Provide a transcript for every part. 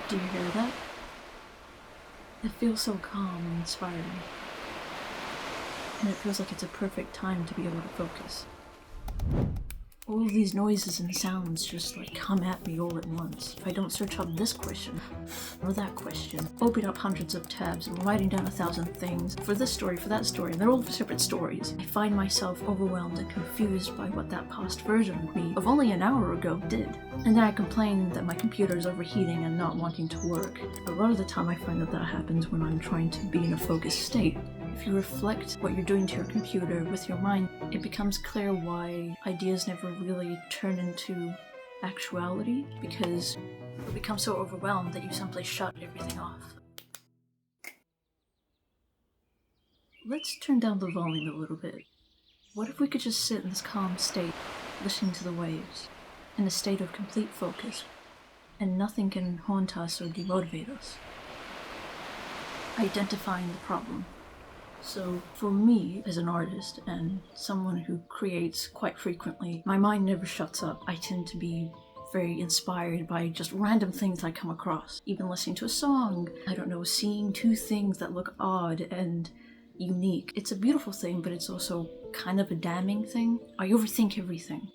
Do you hear that? It feels so calm and inspiring. And it feels like it's a perfect time to be able to focus. All of these noises and sounds just come at me all at once. If I don't search up this question or that question, open up hundreds of tabs and writing down 1,000 things for this story, for that story, and they're all separate stories, I find myself overwhelmed and confused by what that past version of me of only an hour ago did. And then I complain that my computer is overheating and not wanting to work. A lot of the time I find that happens when I'm trying to be in a focused state. If you reflect what you're doing to your computer with your mind, it becomes clear why ideas never really turn into actuality, because you become so overwhelmed that you simply shut everything off. Let's turn down the volume a little bit. What if we could just sit in this calm state, listening to the waves, in a state of complete focus, and nothing can haunt us or demotivate us? Identifying the problem. So for me, as an artist and someone who creates quite frequently, my mind never shuts up. I tend to be very inspired by just random things I come across. Even listening to a song, seeing two things that look odd and unique. It's a beautiful thing, but it's also kind of a damning thing. I overthink everything.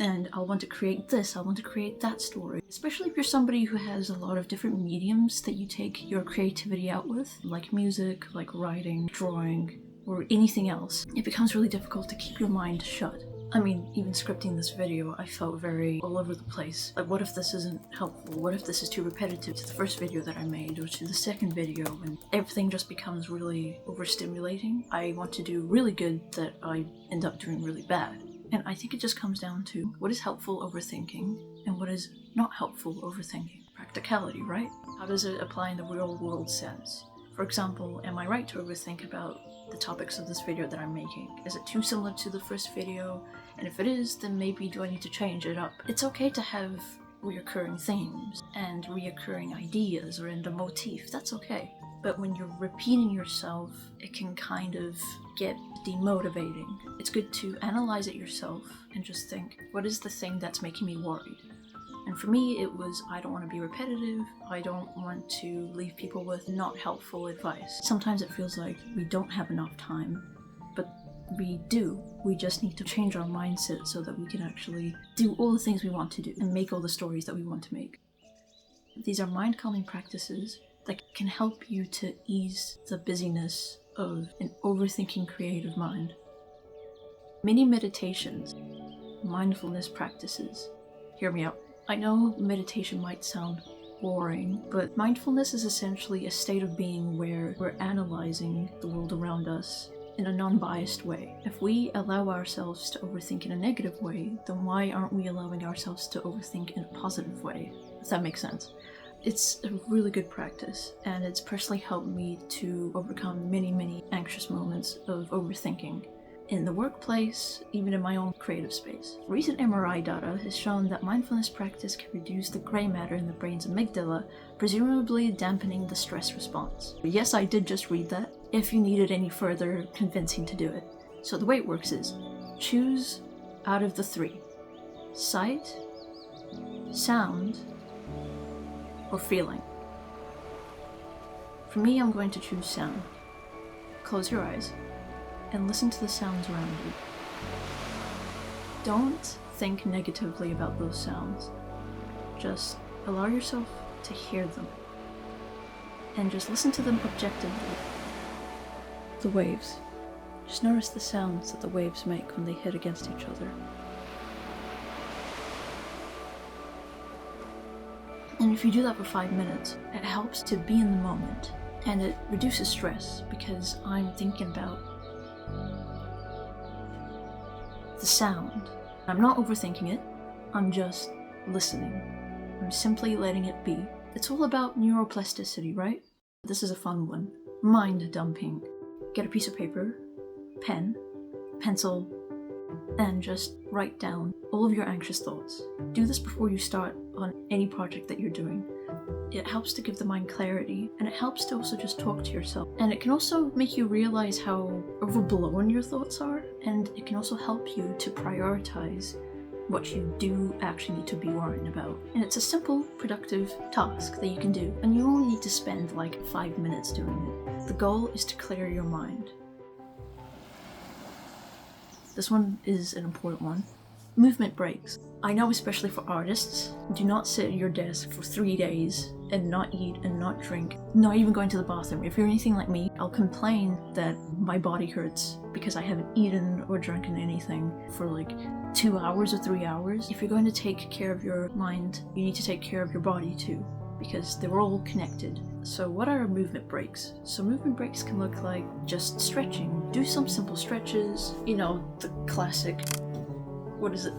And I'll want to create this, I'll want to create that story. Especially if you're somebody who has a lot of different mediums that you take your creativity out with, like music, like writing, drawing, or anything else. It becomes really difficult to keep your mind shut. I mean, even scripting this video, I felt very all over the place. Like, what if this isn't helpful? What if this is too repetitive to the first video that I made, or to the second video? And everything just becomes really overstimulating. I want to do really good that I end up doing really bad. And I think it just comes down to what is helpful overthinking and what is not helpful overthinking. Practicality, right? How does it apply in the real world sense? For example, am I right to overthink about the topics of this video that I'm making? Is it too similar to the first video? And if it is, then maybe do I need to change it up? It's okay to have reoccurring themes and reoccurring ideas or in a motif, that's okay. But when you're repeating yourself, it can kind of get demotivating. It's good to analyze it yourself and just think, what is the thing that's making me worried? And for me, it was, I don't want to be repetitive. I don't want to leave people with not helpful advice. Sometimes it feels like we don't have enough time, but we do. We just need to change our mindset so that we can actually do all the things we want to do and make all the stories that we want to make. These are mind-calming practices that can help you to ease the busyness of an overthinking creative mind. Mini meditations, mindfulness practices. Hear me out. I know meditation might sound boring, but mindfulness is essentially a state of being where we're analyzing the world around us in a non-biased way. If we allow ourselves to overthink in a negative way, then why aren't we allowing ourselves to overthink in a positive way? If that makes sense. It's a really good practice, and it's personally helped me to overcome many anxious moments of overthinking. In the workplace, even in my own creative space. Recent MRI data has shown that mindfulness practice can reduce the gray matter in the brain's amygdala, presumably dampening the stress response. Yes, I did just read that, if you needed any further convincing to do it. So the way it works is, choose out of the three: sight, sound, or feeling. For me, I'm going to choose sound. Close your eyes and listen to the sounds around you. Don't think negatively about those sounds. Just allow yourself to hear them. And just listen to them objectively. The waves. Just notice the sounds that the waves make when they hit against each other. And if you do that for 5 minutes, it helps to be in the moment. And it reduces stress because I'm thinking about the sound. I'm not overthinking it, I'm just listening. I'm simply letting it be. It's all about neuroplasticity, right? This is a fun one. Mind dumping. Get a piece of paper, pen, pencil, and just write down all of your anxious thoughts. Do this before you start on any project that you're doing. It helps to give the mind clarity, and it helps to also just talk to yourself. And it can also make you realize how overblown your thoughts are, and it can also help you to prioritize what you do actually need to be worrying about. And it's a simple, productive task that you can do, and you only need to spend like 5 minutes doing it. The goal is to clear your mind. This one is an important one. Movement breaks. I know, especially for artists, do not sit at your desk for 3 days and not eat and not drink, not even going to the bathroom. If you're anything like me, I'll complain that my body hurts because I haven't eaten or drunken anything for like 2 hours or 3 hours. If you're going to take care of your mind, you need to take care of your body too, because they're all connected. So what are movement breaks? So movement breaks can look like just stretching. Do some simple stretches, you know, the classic, what is it?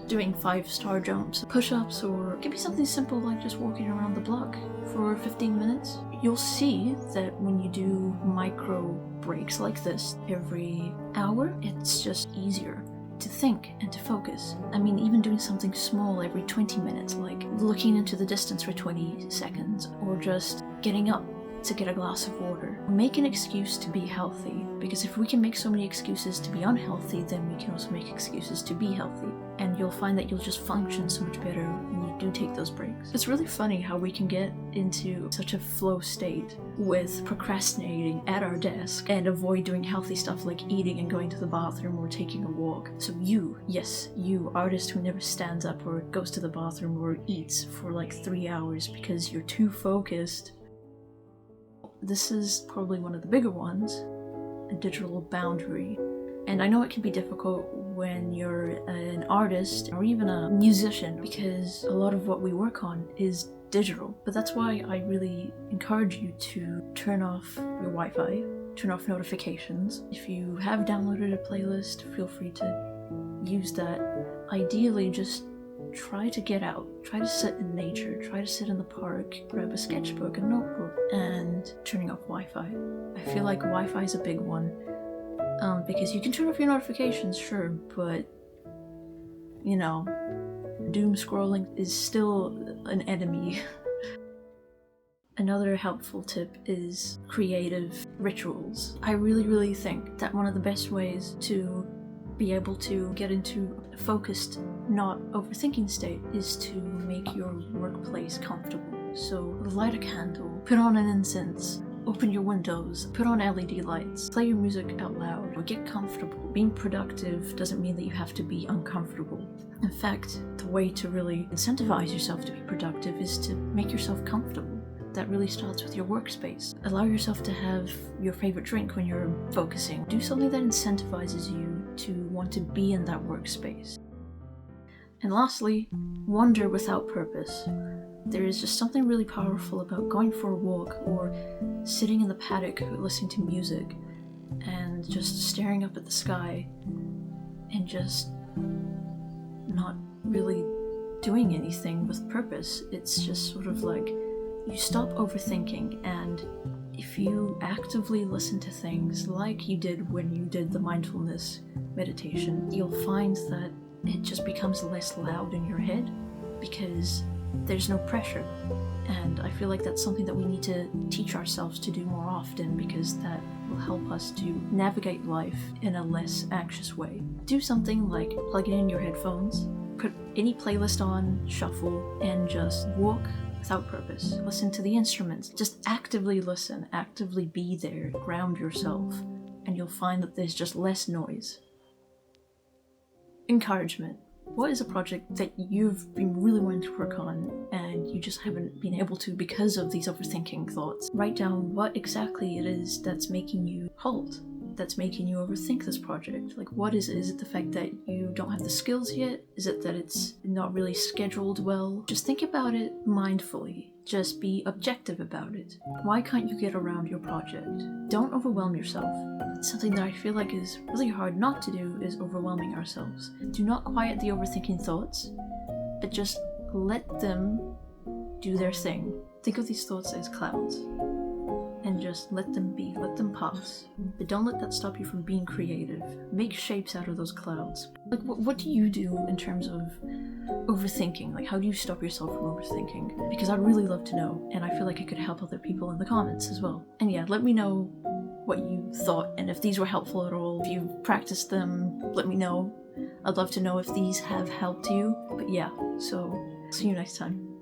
Doing 5-star jumps, push-ups, or it could be something simple like just walking around the block for 15 minutes. You'll see that when you do micro breaks like this every hour, it's just easier to think and to focus. I mean, even doing something small every 20 minutes, like looking into the distance for 20 seconds, or just getting up to get a glass of water. Make an excuse to be healthy, because if we can make so many excuses to be unhealthy, then we can also make excuses to be healthy. And you'll find that you'll just function so much better when you do take those breaks. It's really funny how we can get into such a flow state with procrastinating at our desk and avoid doing healthy stuff like eating and going to the bathroom or taking a walk. So you, yes, you, artist who never stands up or goes to the bathroom or eats for like 3 hours because you're too focused. This is probably one of the bigger ones, a digital boundary. And I know it can be difficult when you're an artist or even a musician, because a lot of what we work on is digital. But that's why I really encourage you to turn off your Wi-Fi, turn off notifications. If you have downloaded a playlist, feel free to use that. Ideally, just try to get out, try to sit in nature, try to sit in the park, grab a sketchbook, a notebook, and turning off Wi-Fi. I feel like Wi-Fi is a big one, because you can turn off your notifications, sure, but, you know, doom scrolling is still an enemy. Another helpful tip is creative rituals. I really think that one of the best ways to be able to get into a focused, not overthinking state is to make your workplace comfortable. So light a candle, put on an incense, open your windows, put on LED lights, play your music out loud, or get comfortable. Being productive doesn't mean that you have to be uncomfortable. In fact, the way to really incentivize yourself to be productive is to make yourself comfortable. That really starts with your workspace. Allow yourself to have your favorite drink when you're focusing. Do something that incentivizes you to want to be in that workspace. And lastly, wander without purpose. There is just something really powerful about going for a walk or sitting in the paddock listening to music and just staring up at the sky and just not really doing anything with purpose. It's just sort of like you stop overthinking, and if you actively listen to things like you did when you did the mindfulness meditation, you'll find that it just becomes less loud in your head because there's no pressure. And I feel like that's something that we need to teach ourselves to do more often, because that will help us to navigate life in a less anxious way. Do something like plug in your headphones, put any playlist on, shuffle, and just walk without purpose. Listen to the instruments. Just actively listen, actively be there, ground yourself, and you'll find that there's just less noise. Encouragement. What is a project that you've been really wanting to work on and you just haven't been able to because of these overthinking thoughts? Write down what exactly it is that's making you halt, that's making you overthink this project. Like, what is it? Is it the fact that you don't have the skills yet? Is it that it's not really scheduled well? Just think about it mindfully. Just be objective about it. Why can't you get around your project? Don't overwhelm yourself. Something that I feel like is really hard not to do is overwhelming ourselves. Do not quiet the overthinking thoughts, but just let them do their thing. Think of these thoughts as clouds, and just let them be, let them pass. But don't let that stop you from being creative. Make shapes out of those clouds. Like, what do you do in terms of overthinking? Like, how do you stop yourself from overthinking? Because I'd really love to know, and I feel like it could help other people in the comments as well. And yeah, let me know what you thought, and if these were helpful at all. If you've practiced them, let me know. I'd love to know if these have helped you. But yeah, so see you next time.